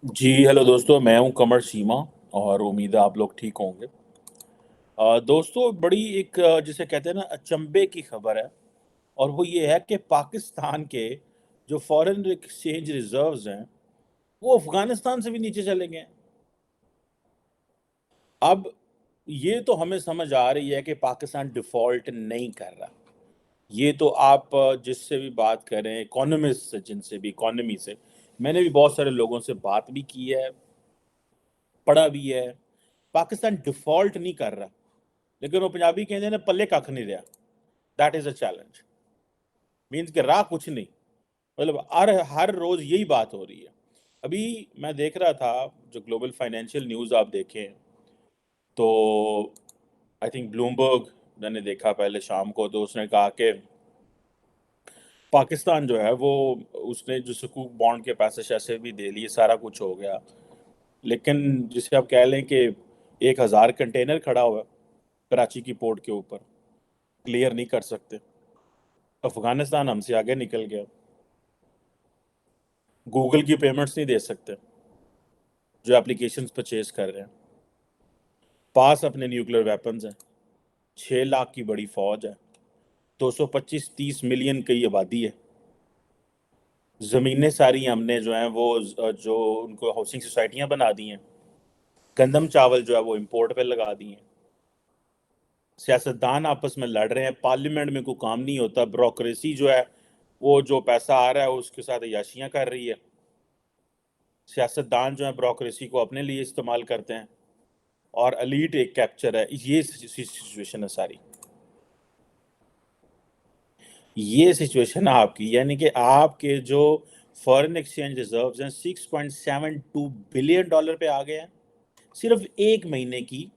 जी hello दोस्तों, मैं हूं कमर सीमा। और उम्मीद है आप लोग ठीक होंगे। दोस्तों, बड़ी एक जिसे कहते हैं ना, अचंभे की खबर है। और वो ये है कि पाकिस्तान के जो फॉरेन एक्सचेंज रिजर्व्स हैं, वो अफगानिस्तान से भी नीचे चले गए हैं। अब ये तो हमें समझ आ रही है कि पाकिस्तान डिफॉल्ट नहीं कर रहा। ये तो आप जिससे भी बात करें, इकोनॉमिस्ट से, जिनसे भी, इकोनॉमी से, मैंने भी बहुत सारे लोगों से बात भी की है, पढ़ा भी है। पाकिस्तान डिफॉल्ट नहीं कर रहा, लेकिन वो पंजाबी कहते ने पल्ले कख नहीं रहा। That is a challenge. Means कि रहा कुछ नहीं। मतलब हर हर रोज यही बात हो रही है। अभी मैं देख रहा था, जो ग्लोबल फाइनेंशियल न्यूज़ आप देखें तो आई थिंक ब्लूमबर्ग, मैंने देखा पहले शाम को, तो उसने कहा कि पाकिस्तान जो है वो, उसने जो सुकूक बॉन्ड के पैसे शैसे भी दे लिए, सारा कुछ हो गया, लेकिन जिसे आप कह लें कि 1,000 कंटेनर खड़ा हुआ है कराची की पोर्ट के ऊपर, क्लियर नहीं कर सकते। अफगानिस्तान हमसे आगे निकल गया। गूगल की पेमेंट्स नहीं दे सकते जो एप्लीकेशंस परचेज कर रहे हैं। पास अपने न्यूक्लियर वेपन्स हैं। 6 लाख की बड़ी फौज है। 225-30 मिलियन की आबादी है। ज़मीनें सारी हमने जो हैं वो जो उनको हाउसिंग सोसाइटियां बना दी हैं। गंदम चावल जो है वो इंपोर्ट पे लगा दिए हैं। सियासतदान आपस में लड़ रहे हैं, पार्लियामेंट में कोई काम नहीं होता, ब्यूरोक्रेसी जो है वो जो पैसा आ रहा है उसके साथ अयाशियां कर रही है। सियासतदान जो है ब्यूरोक्रेसी को अपने लिए इस्तेमाल करते हैं, और एलीट एक कैप्चर है। ये सिचुएशन है सारी। ये सिचुएशन है आपकी, यानी कि आपके जो फॉरेन एक्सचेंज रिजर्व्स हैं, $6.72 बिलियन पे आ गए हैं, सिर्फ एक महीने की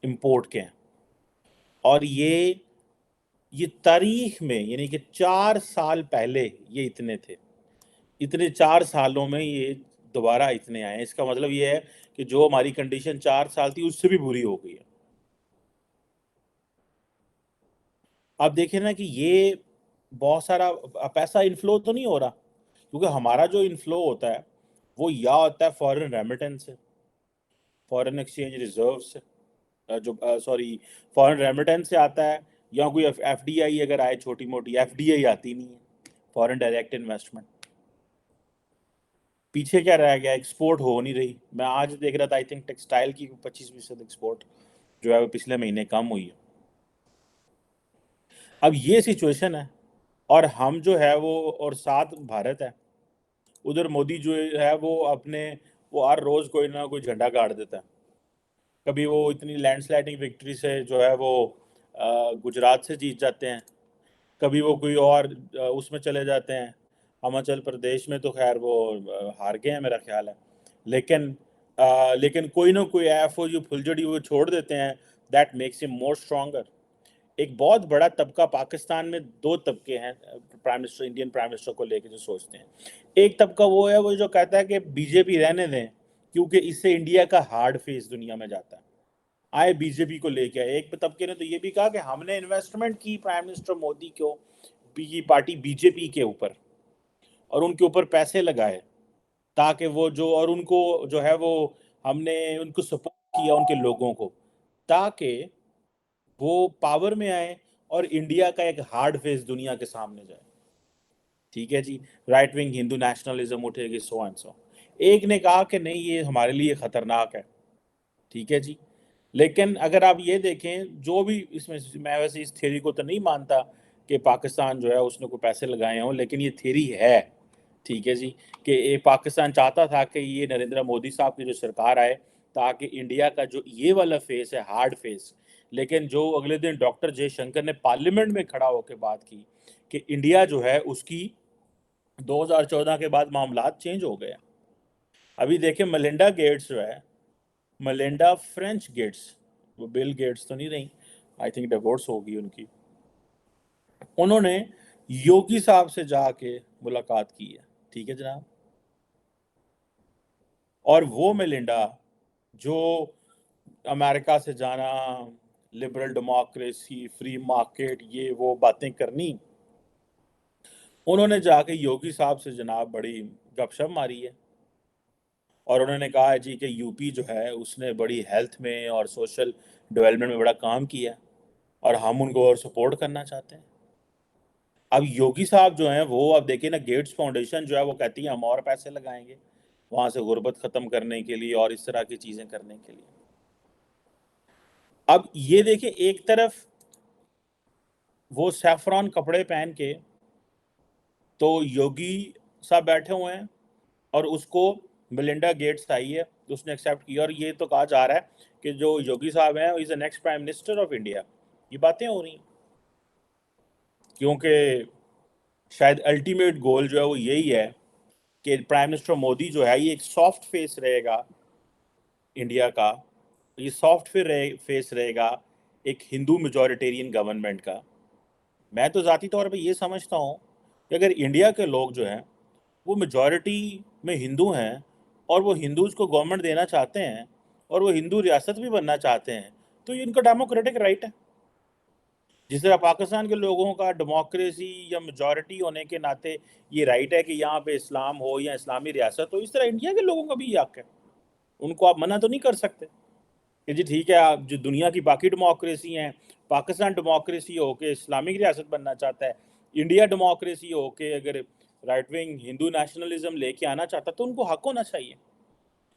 इंपोर्ट के हैं। और ये तारीख में, यानी कि 4 साल पहले ये इतने थे। इतने 4 सालों में ये दोबारा इतने आए हैं। इसका मतलब ये है कि जो हमारी कंडीशन 4 साल थी उससे भी बुरी हो गई है। आप देखें ना कि ये बहुत सारा पैसा इनफ्लो तो नहीं हो रहा, क्योंकि हमारा जो इनफ्लो होता है वो या होता है फॉरेन रेमिटेंस से, फॉरेन एक्सचेंज रिजर्व से, जो सॉरी, फॉरेन रेमिटेंस से आता है, या कोई एफडीआई अगर आए, छोटी मोटी एफडीआई आती नहीं है, फॉरेन डायरेक्ट इन्वेस्टमेंट। पीछे क्या रह गया, एक्सपोर्ट हो नहीं रही। मैं आज देख रहा था, आई थिंक टेक्सटाइल की 25% एक्सपोर्ट जो है वो पिछले महीने कम हुई है। अब ये सिचुएशन है, और हम जो है वो, और साथ भारत है, उधर मोदी जो है वो अपने, वो हर रोज कोई ना कोई झंडा गाड़ देता है। कभी वो इतनी लैंडस्लाइडिंग विक्ट्री से जो है वो गुजरात से जीत जाते हैं, कभी वो कोई और उसमें चले जाते हैं। हिमाचल प्रदेश में तो खैर वो हार गए हैं मेरा ख्याल है। लेकिन लेकिन कोई ना कोई एफ जो फुलझड़ी वो छोड़ देते हैं। That makes him more stronger. एक बहुत बड़ा तबका पाकिस्तान में, दो तबके हैं prime minister, Indian prime minister को लेकर जो सोचते हैं। एक तबका वो है, वो जो कहता है कि बीजेपी रहने दें, क्योंकि इससे इंडिया का हार्ड फेस दुनिया में जाता है। आए बीजेपी को लेके आए। एक तबके ने तो ये भी कहा कि हमने इन्वेस्टमेंट की प्राइम मिनिस्टर मोदी को, की पार्टी बीजेपी के ऊपर, और उनके ऊपर पैसे लगाए, ताकि वो जो, और उनको जो है वो, हमने उनको सपोर्ट किया, उनके लोगों को, ताकि वो पावर में आए और इंडिया का एक हार्ड फेस दुनिया के सामने जाए। ठीक है जी। राइट विंग हिंदू नेशनलिज्म उठेगी, सो एंड सो। एक ने कहा कि नहीं, ये हमारे लिए खतरनाक है। ठीक है जी। लेकिन अगर आप ये देखें, जो भी इसमें, मैं वैसे इस थ्योरी को तो नहीं मानता कि पाकिस्तान जो है उसने कोई पैसे लगाए हों, लेकिन ये थ्योरी है। ठीक है जी। कि ये पाकिस्तान चाहता था कि ये नरेंद्र मोदी साहब की जो सरकार आए, ताकि इंडिया का जो ये वाला फेस है, हार्ड फेस, लेकिन जो अगले दिन डॉक्टर जयशंकर ने पार्लियामेंट में खड़ा होकर बात की कि इंडिया जो है उसकी 2014 के बाद मामलात चेंज हो गए। अभी देखें, मलिंडा गेट्स जो है, मलिंडा फ्रेंच गेट्स, वो बिल गेट्स तो नहीं रही, आई थिंक डिवोर्स होगी उनकी। उन्होंने योगी साहब से जाके मुलाकात की है। ठीक है जनाब। और वो मेलिंडा जो अमेरिका से जाना, लिबरल डेमोक्रेसी, फ्री मार्केट, ये वो बातें करनी, उन्होंने जाके योगी साहब से जनाब बड़ी गपशप मारी है। और उन्होंने कहा है जी कि यूपी जो है उसने बड़ी हेल्थ में और सोशल डेवलपमेंट में बड़ा काम किया और हम उनको और सपोर्ट करना चाहते हैं। अब योगी साहब जो हैं वो, अब देखिए ना, गेट्स फाउंडेशन जो है वो कहती है हम और पैसे लगाएंगे वहां से गुर्बत खत्म करने के लिए और इस तरह की चीजें करने के लिए। अब ये देखिए, एक तरफ वो सैफरॉन कपड़े पहन के तो योगी साहब बैठे हुए हैं और उसको मिलिंडा गेट्स आई है, उसने एक्सेप्ट किया, और ये तो कहा जा रहा है कि जो योगी साहब हैं is the next prime minister of India. ये बातें हो रही हैं क्योंकि शायद अल्टीमेट गोल जो है वो यही है कि प्राइम मिनिस्टर मोदी जो है ये एक सॉफ्ट फेस रहेगा इंडिया का। ये सॉफ्ट फेस रहेगा एक हिंदू मेजॉरिटेरियन गवर्नमेंट का। मैं तो ज़ाती तौर पे ये समझता हूँ कि अगर इंडिया के लोग जो हैं वो मेजॉरिटी में हिंदू हैं और वो हिंदूज को गवर्नमेंट देना चाहते हैं और वो हिंदू रियासत भी बनना चाहते हैं, तो ये इनका डेमोक्रेटिक राइट है। जिस तरह पाकिस्तान के लोगों का डेमोक्रेसी या मेजॉरिटी होने के नाते ये राइट है कि यहाँ पे इस्लाम हो या इस्लामी रियासत हो, इस तरह इंडिया के लोगों का भी ये हक है। उनको आप मना तो नहीं कर सकते कि जी ठीक है, आप जो दुनिया की बाकी डेमोक्रेसी हैं, पाकिस्तान डेमोक्रेसी हो के इस्लामिक रियासत बनना चाहता है, इंडिया डेमोक्रेसी हो के अगर राइट विंग हिंदू नेशनलिज्म लेके आना चाहता, तो उनको हक होना चाहिए।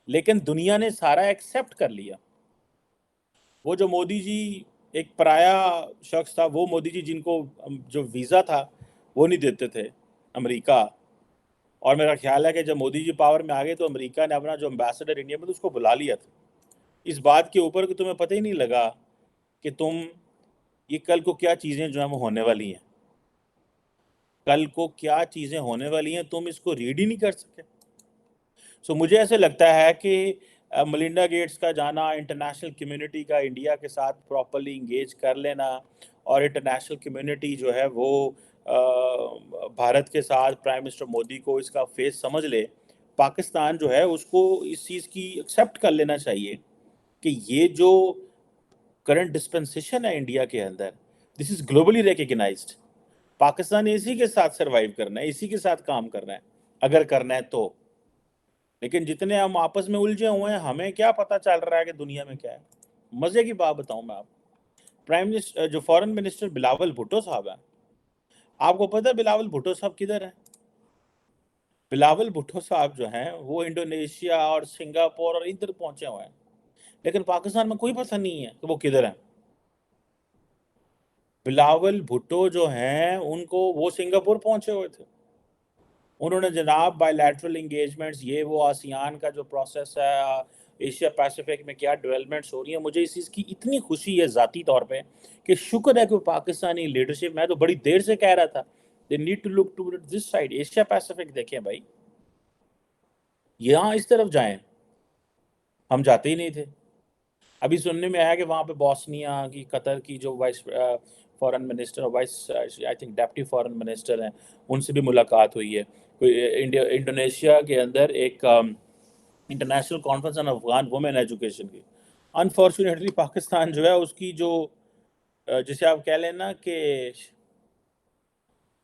लेकिन दुनिया ने सारा एक्सेप्ट कर लिया। वो जो मोदी जी एक पराया शख्स था, वो मोदी जी जिनको जो वीज़ा था वो नहीं देते थे अमेरिका, और मेरा ख्याल है कि जब मोदी जी पावर में आ गए तो अमेरिका ने अपना जो एम्बेसडर इंडिया में तो उसको बुला लिया था, इस बात के ऊपर कि तुम्हें पता ही नहीं लगा कि तुम ये कल को क्या चीज़ें जो है वो होने वाली हैं, कल को क्या चीज़ें होने वाली हैं तुम इसको रीड ही नहीं कर सके। सो मुझे ऐसे लगता है कि मलिंडा गेट्स का जाना, इंटरनेशनल कम्युनिटी का इंडिया के साथ प्रॉपरली इंगेज कर लेना, और इंटरनेशनल कम्युनिटी जो है वो भारत के साथ प्राइम मिनिस्टर मोदी को इसका फेस समझ ले, पाकिस्तान जो है उसको इस चीज़ की एक्सेप्ट कर लेना चाहिए कि ये जो करंट डिस्पेंसेशन है इंडिया के अंदर, this is globally recognised. Pakistan ने इसी के साथ सर्वाइव करना है, इसी के साथ काम करना है अगर करना है तो। लेकिन जितने हम आपस में उलझे हुए हैं, हमें क्या पता चल रहा है कि दुनिया में क्या है। मजे की बात बताऊं मैं आपको, प्राइम मिनिस्टर जो फॉरेन मिनिस्टर बिलावल भुट्टो साहब हैं, आपको पता है बिलावल भुट्टो साहब किधर हैं? बिलावल भुट्टो साहब जो हैं वो इंडोनेशिया और सिंगापुर और इधर पहुंचे हुए हैं, लेकिन पाकिस्तान में कोई पता नहीं है कि वो किधर हैं। बिलावल भुट्टो जो हैं उनको, वो सिंगापुर पहुंचे हुए थे, उन्होंने जनाब बायलैटरल इंगेजमेंट्स, ये वो आसियान का जो प्रोसेस है, एशिया पैसिफिक में क्या डेवलपमेंट्स हो रही है, मुझे इस चीज़ की इतनी खुशी है ज़ाती तौर पे कि शुक्र है कि पाकिस्तानी लीडरशिप, मैं तो बड़ी देर से कह रहा था they need to look to this side, Asia Pacific देखें भाई, यहाँ इस तरफ जाएं, हम जाते ही नहीं थे। अभी सुनने में आया कि वहाँ पे बॉस्निया की, कतर की जो वाइस फॉरेन मिनिस्टर और vice I think deputy foreign minister हैं, उनसे भी मुलाकात हुई है। कोई इंडोनेशिया के अंदर एक international conference on Afghan women education की, अनफॉर्चुनेटली पाकिस्तान जो है उसकी जो जिसे आप कह लें ना कि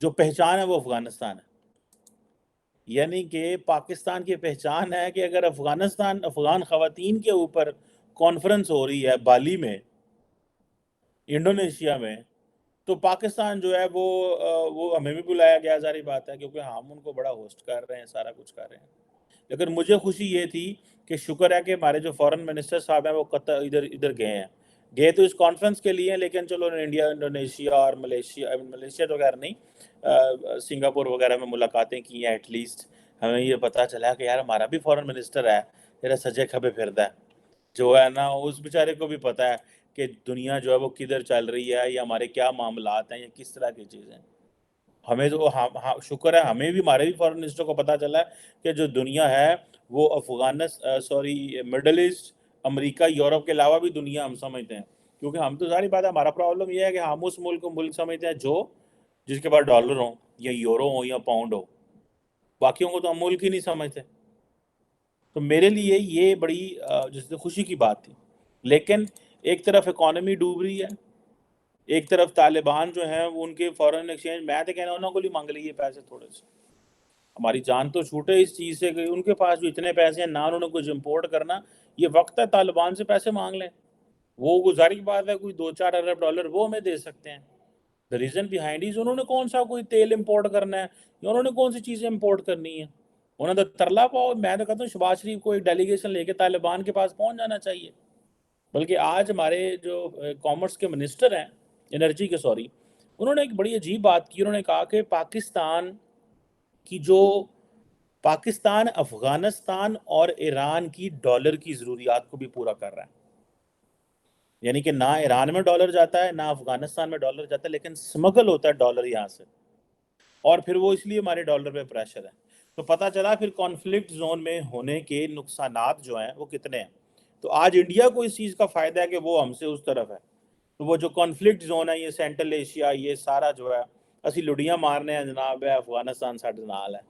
जो पहचान है वो अफगानिस्तान है। यानी कि पाकिस्तान की पहचान है कि अगर अफगानिस्तान, अफगान ख़वातीन के ऊपर कॉन्फ्रेंस हो रही है बाली में, इंडोनेशिया में, तो पाकिस्तान जो है वो हमें भी बुलाया गया, सारी बात है, क्योंकि हम उनको बड़ा होस्ट कर रहे हैं, सारा कुछ कर रहे हैं। लेकिन मुझे खुशी ये थी कि शुक्र है कि हमारे जो फॉरेन मिनिस्टर साहब हैं वो कतर इधर इधर गए तो इस कॉन्फ्रेंस के लिए, लेकिन चलो इंडिया, इंडोनेशिया और मलेशिया, मलेशिया तो खैर नहीं, सिंगापुर वगैरह में मुलाकातें की हैं। एटलीस्ट हमें ये पता चला कि यार हमारा भी फॉरेन मिनिस्टर है, तेरा सजे खबे फिरदा है, जो है ना, उस बेचारे को भी पता है कि दुनिया जो है वो किधर चल रही है या हमारे क्या मामलात हैं या किस तरह की चीज़ें। हमें तो शुक्र है हमें भी, हमारे भी फॉरेन मिनिस्टर को पता चला है कि जो दुनिया है वो sorry middle east, America, Europe के अलावा भी दुनिया हम समझते हैं। क्योंकि हम तो, सारी बात है, हमारा प्रॉब्लम ये है कि हम उस मुल्क को मुल्क समझते हैं जो जिसके पास डॉलर हो या यूरो हो या पाउंड हो, बाकियों को तो हम मुल्क ही नहीं समझते। तो मेरे लिए ये बड़ी जैसे खुशी की बात थी। लेकिन एक तरफ इकॉनमी डूब रही है, एक तरफ तालिबान जो हैं वो उनके फॉरेन एक्सचेंज, मैं तो कहना उन्होंने को ही मांग लिए पैसे थोड़े से, हमारी जान तो छूटे इस चीज़ से कि उनके पास जो इतने पैसे हैं, ना उन्होंने कुछ इम्पोर्ट करना, ये वक्त है तालिबान से पैसे मांग लें। वो गुजारी बात है, कोई 2-4 अरब डॉलर वो हमें दे सकते हैं। द रीज़न बिहाइंड इज़ उन्होंने कौन सा कोई तेल इम्पोर्ट करना है या उन्होंने कौन सी चीज़ें इम्पोर्ट करनी है। उन्होंने तो तरला पाओ। मैं तो कहता हूँ शहबाज शरीफ को एक डेलीगेशन लेके तालिबान के पास पहुंच जाना चाहिए। बल्कि आज हमारे जो कॉमर्स के मिनिस्टर हैं, एनर्जी के सॉरी, उन्होंने एक बड़ी अजीब बात की। उन्होंने कहा कि की जो पाकिस्तान अफगानिस्तान और ईरान की डॉलर की ज़रूरियात को भी पूरा कर रहा है। यानी कि ना ईरान में डॉलर जाता है, ना अफगानिस्तान में डॉलर जाता है, लेकिन स्मगल होता है डॉलर यहाँ से, और फिर वो इसलिए हमारे डॉलर पे प्रेशर है। तो पता चला फिर कॉन्फ्लिक्ट जोन में होने के नुकसानात जो हैं वो कितने हैं। तो आज इंडिया को इस चीज़ का फ़ायदा है कि वो हमसे उस तरफ है। तो वो जो कॉन्फ्लिक्ट जोन है, ये सेंट्रल एशिया, ये सारा जो है असी लुड़ियाँ मारने हैं जनाब, है अफगानिस्तान साढ़े नाल है,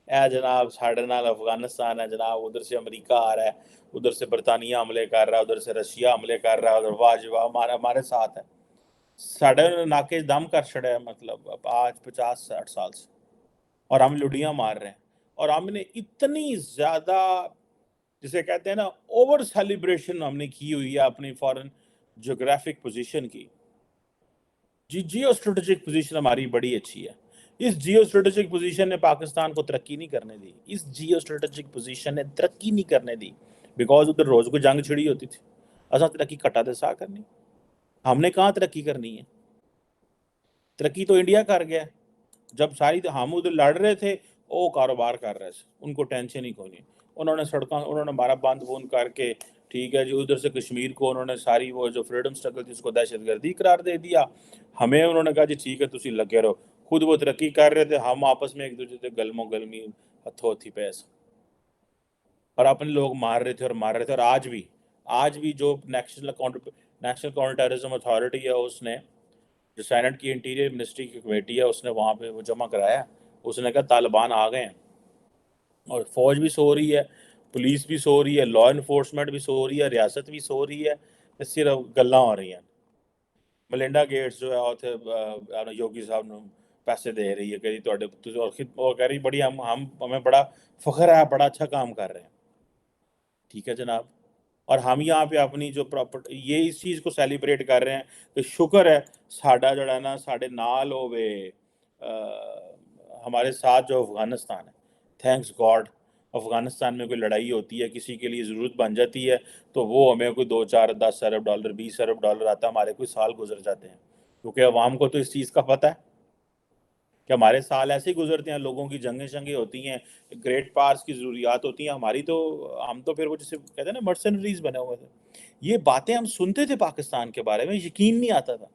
ए जनाब साढ़े नाल अफगानिस्तान है जनाब। उधर से अमेरिका आ रहा है, उधर से बरतानिया हमले कर रहा है, उधर से रशिया हमले कर रहा है, उधर वाह हमारे साथ है। साढ़े नाके दम कर छड़ा है, मतलब अब आज 50-60 साल से, और हम लुड़ियाँ मार रहे हैं। और हमने इतनी ज़्यादा, जिसे कहते हैं ना, ओवर सेलिब्रेशन हमने की हुई है अपनी फॉरेन ज्योग्राफिक पोजीशन की। जियो स्ट्रेटेजिक पोजीशन हमारी बड़ी अच्छी है। इस जियो स्ट्रेटेजिक पोजीशन ने पाकिस्तान को तरक्की नहीं करने दी। इस जियो स्ट्रेटेजिक पोजीशन ने तरक्की नहीं करने दी, बिकॉज उधर रोज़ को जंग छिड़ी होती थी। असा तरक्की कट्टा दे सा करनी, हमने कहाँ तरक्की करनी है। तरक्की तो इंडिया कर गया। जब सारी हम उधर लड़ रहे थे, वो कारोबार कर रहे थे, उनको टेंशन ही कोई नहीं। उन्होंने सड़कों, उन्होंने हमारा बंद बूंद करके, ठीक है जी, उधर से कश्मीर को उन्होंने सारी वो जो फ्रीडम स्ट्रगल थी उसको दहशतगर्दी करार दे दिया। हमें उन्होंने कहा जी ठीक है तुसी लगे रहो। खुद वो तरक्की कर रहे थे, हम आपस में एक दूसरे से गलमो गलमी हथो हथी पैस, और अपने लोग मार रहे थे और मार रहे थे। और आज भी जो नेशनल काउंटर टेररिज्म अथॉरिटी है, उसने जो सेनेट की इंटीरियर मिनिस्ट्री की कमेटी है, उसने वहाँ पे वो जमा कराया। उसने कहा तालिबान आ गए हैं, और फौज भी सो रही है, पुलिस भी सो रही है, लॉ इन्फोर्समेंट भी सो रही है, रियासत भी सो रही है, सिर्फ गल्लां हो रही हैं। मलिंडा गेट्स जो है उत्थे योगी साहब ਨੂੰ पैसे दे रही है, कह रही और कह रही बड़ी हम हमें बड़ा फख्र है, बड़ा अच्छा काम कर रहे हैं। ठीक है जनाब। और हम यहाँ पे अपनी जो प्रॉपर्टी, ये इस चीज़ को सेलिब्रेट कर रहे हैं कि शुक्र है साडा जड़ा ना साडे नाल होवे, हमारे साथ जो अफगानिस्तान है, थैंक्स गॉड। अफगानिस्तान में कोई लड़ाई होती है, किसी के लिए ज़रूरत बन जाती है, तो वो हमें कोई 2-4-10 अरब डॉलर 20 अरब डॉलर आता है, हमारे कोई साल गुजर जाते हैं। क्योंकि अवाम को तो इस चीज़ का पता है कि हमारे साल ऐसे ही गुजरते हैं। लोगों की जंगें शंगें होती हैं, ग्रेट पार्स की ज़रूरियात होती हैं हमारी, तो हम तो फिर वो जैसे कहते हैं ना मर्सनरीज बने हुए थे। ये बातें हम सुनते थे पाकिस्तान के बारे में, यकीन नहीं आता था।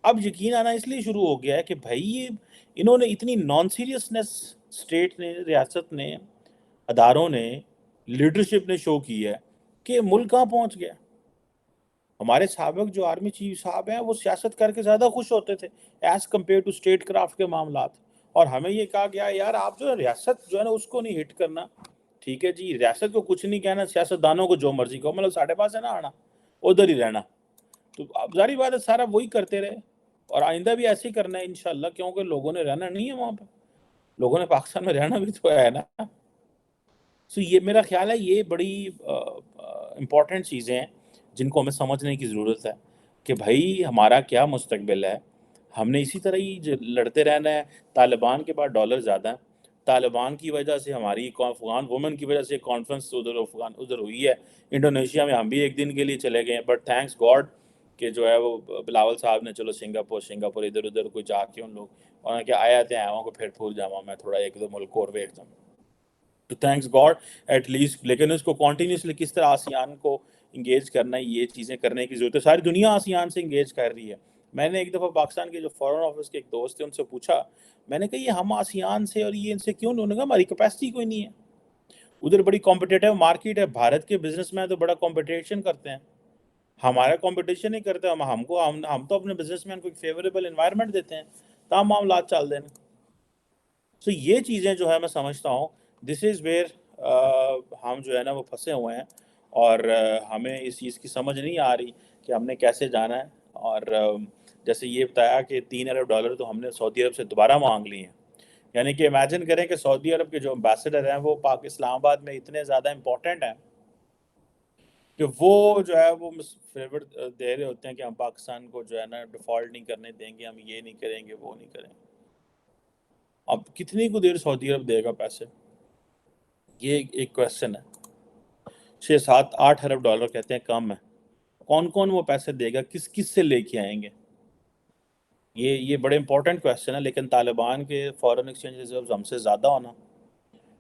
अब यकीन आना इसलिए शुरू हो गया है कि भाई ये इन्होंने इतनी नॉन सीरियसनेस, स्टेट ने, रियासत ने, अदारों ने, लीडरशिप ने शो की है कि मुल्क कहाँ पहुँच गया। हमारे साबिक जो आर्मी चीफ साहब हैं वो सियासत करके ज़्यादा खुश होते थे as compare to statecraft के मामलात। और हमें ये कहा गया यार आप जो है रियासत जो है ना उसको नहीं हिट करना। ठीक है जी, रियासत को कुछ नहीं कहना, सियासतदानों को जो मर्जी कहो, मतलब साढ़े पास है ना आना, उधर ही रहना। तो अब जारी बात है सारा वही करते रहे, और आइंदा भी ऐसे ही करना है इंशाल्लाह, क्योंकि लोगों ने रहना नहीं है वहाँ पर, लोगों ने पाकिस्तान में रहना भी तो है ना। सो ये मेरा ख्याल है, ये बड़ी इम्पॉर्टेंट चीज़ें हैं जिनको हमें समझने की ज़रूरत है कि भाई हमारा क्या मुस्तकबिल है। हमने इसी तरह ही लड़ते रहना है। तालिबान के पास डॉलर ज़्यादा है, तालिबान की वजह से हमारी अफगान वुमेन की वजह से कॉन्फ्रेंस उधर हुई है। इंडोनेशिया में हम भी एक दिन के लिए चले गए हैं, बट थैंक्स गॉड कि जो है वो बिलावल साहब ने चलो सिंगापुर इधर उधर कोई जाके उन लोग उन्होंने क्या आया थे आया को फिर भूल जावा मैं थोड़ा एक दो मुल्क और वेख जाऊँ। तो थैंक्स गॉड एटलीस्ट, लेकिन उसको कॉन्टीन्यूसली किस तरह आसियान को इंगेज करना है, ये चीज़ें करने की ज़रूरत है। सारी दुनिया आसियान से इंगेज कर रही है। मैंने एक दफ़ा पाकिस्तान के जो फॉरेन ऑफिस के एक दोस्त थे उनसे पूछा, मैंने कहा ये हम आसियान से और ये इनसे क्यों नहीं? उन्होंने कहा हमारी कैपेसिटी कोई नहीं है, उधर बड़ी कॉम्पिटेटिव मार्केट है। भारत के बिजनेसमैन तो बड़ा कॉम्पिटिशन करते हैं, हमारा कॉम्पिटिशन नहीं करते। हम तो अपने बिजनेसमैन को एक फेवरेबल इन्वायरमेंट देते हैं, तमाम मामला चल देने। सो ये चीज़ें जो है मैं समझता हूँ दिस इज़ वेयर हम जो है ना वो फंसे हुए हैं, और हमें इस चीज़ की समझ नहीं आ रही कि हमने कैसे जाना है। और जैसे ये बताया कि 3 अरब डॉलर तो हमने सऊदी अरब से दोबारा मांग लिए हैं। यानी कि इमेजिन करें कि सऊदी अरब के जो एम्बेसडर हैं वो पाक इस्लामाबाद में इतने ज़्यादा इम्पोर्टेंट हैं कि वो जो है वो फेवर दे रहे होते हैं कि हम पाकिस्तान को जो है ना डिफ़ॉल्ट नहीं करने देंगे, हम ये नहीं करेंगे, वो नहीं करेंगे। अब कितनी को देर सऊदी अरब देगा पैसे, ये एक क्वेश्चन है। 6 7 8 अरब डॉलर कहते हैं कम है, कौन कौन वो पैसे देगा, किस किस से लेके आएंगे, ये बड़े इंपॉर्टेंट क्वेश्चन है। लेकिन तालिबान के फॉरेन एक्सचेंज रिजर्व हमसे ज़्यादा होना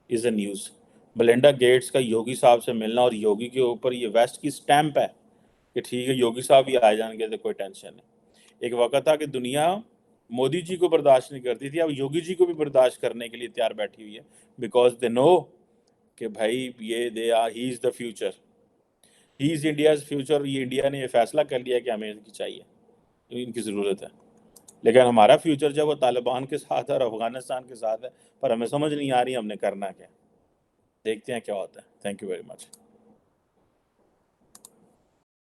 is a news. Melinda Gates का योगी साहब से मिलना, और योगी के ऊपर ये वेस्ट की स्टैंप है कि ठीक है योगी साहब ही आ जाएंगे तो कोई टेंशन नहीं। एक वक्त था कि दुनिया मोदी जी को बर्दाश्त नहीं करती थी, अब योगी जी को भी बर्दाश्त करने के लिए तैयार बैठी हुई है, बिकॉज दे नो कि भाई ये they are he is the future, he is India's future. ये इंडिया ने ये फैसला कर लिया कि हमें इनकी चाहिए, इनकी ज़रूरत है। लेकिन हमारा फ्यूचर जो है वो तालिबान के साथ और अफगानिस्तान के साथ है, पर हमें समझ नहीं आ रही हमने करना क्या। देखते हैं क्या होता है। Thank you very much.